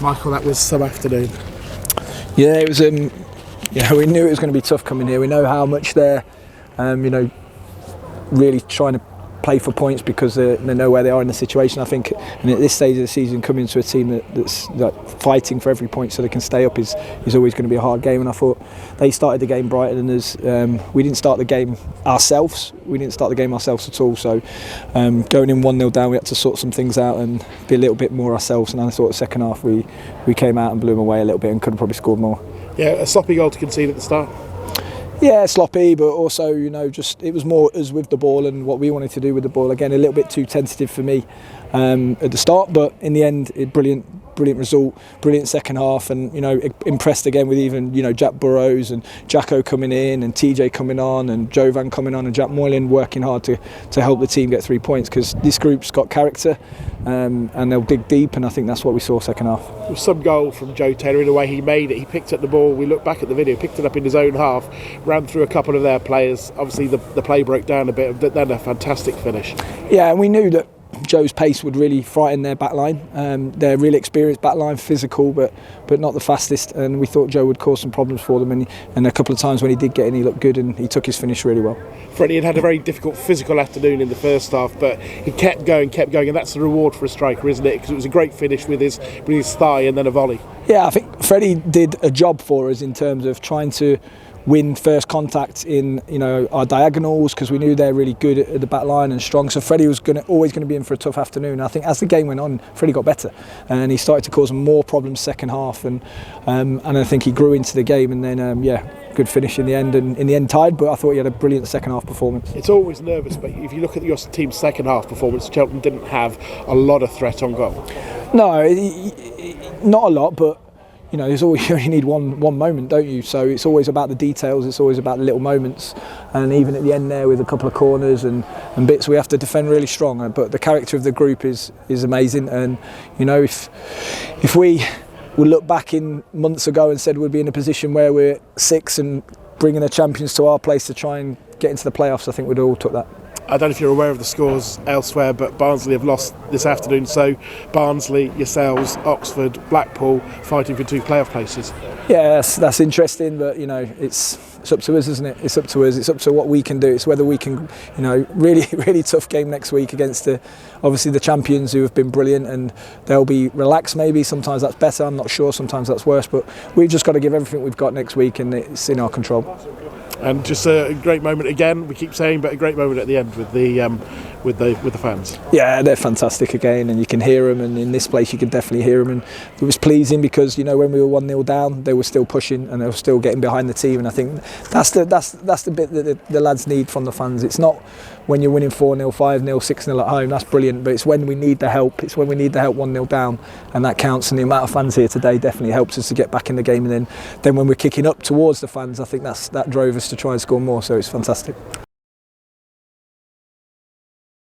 Michael, that was some afternoon. Yeah, it was. Yeah, we knew it was going to be tough coming here. We know how much they're, really trying to play for points because they know where they are in the situation. I think, and at this stage of the season, coming into a team that's fighting for every point so they can stay up is always going to be a hard game. And I thought they started the game brighter than us. We didn't start the game ourselves. We didn't start the game ourselves at all. So going in 1-0 down, we had to sort some things out and be a little bit more ourselves. And I thought the second half we came out and blew them away a little bit and could have probably scored more. Yeah, a sloppy goal to concede at the start. Yeah, sloppy, but also, just it was more us with the ball and what we wanted to do with the ball. Again, a little bit too tentative for me at the start, but in the end, brilliant result, brilliant second half, and impressed again with even Jack Burrows and Jacko coming in and TJ coming on and Jovan coming on and Jack Moylan working hard to help the team get 3 points because this group's got character and they'll dig deep, and I think that's what we saw second half. There was some goal from Joe Taylor in the way he made it. He picked up the ball. We look back at the video, picked it up in his own half, ran through a couple of their players. Obviously, the play broke down a bit, but then a fantastic finish. Yeah, and we knew that Joe's pace would really frighten their backline. They're really experienced backline, physical, but not the fastest. And we thought Joe would cause some problems for them. And a couple of times when he did get in, he looked good and he took his finish really well. Freddie had a very difficult physical afternoon in the first half, but he kept going, and that's the reward for a striker, isn't it? Because it was a great finish with his thigh and then a volley. Yeah, I think Freddie did a job for us in terms of trying to win first contact in our diagonals because we knew they're really good at the back line and strong. So Freddie was always going to be in for a tough afternoon. I think as the game went on, Freddie got better and he started to cause more problems second half, and I think he grew into the game, and then good finish in the end, and in the end tied, but I thought he had a brilliant second half performance. It's always nervous, but if you look at your team's second half performance, Cheltenham didn't have a lot of threat on goal. No, not a lot, but there's always, you only need one moment, don't you? So it's always about the details, it's always about the little moments, and even at the end there with a couple of corners and bits, we have to defend really strong. But the character of the group is amazing, and if we would look back in months ago and said we'd be in a position where we're 6 and bringing the champions to our place to try and get into the playoffs, I think we'd all took that. I don't know if you're aware of the scores elsewhere, but Barnsley have lost this afternoon. So Barnsley, yourselves, Oxford, Blackpool fighting for 2 playoff places. Yeah, that's interesting, but it's up to us, isn't it? It's up to us. It's up to what we can do. It's whether we can, really, really tough game next week against obviously the champions who have been brilliant, and they'll be relaxed maybe. Sometimes that's better, I'm not sure. Sometimes that's worse, but we've just got to give everything we've got next week, and it's in our control. And just a great moment again, we keep saying, but a great moment at the end with the fans. Yeah, they're fantastic again, and you can hear them, and in this place you can definitely hear them, and it was pleasing because when we were 1-0 down, they were still pushing and they were still getting behind the team, and I think that's the bit that the lads need from the fans. It's not when you're winning 4-0, 5-0, 6-0 at home, that's brilliant, but it's when we need the help. It's when we need the help 1-0 down, and that counts, and the amount of fans here today definitely helps us to get back in the game, and then when we're kicking up towards the fans, I think that drove us to try and score more, so it's fantastic.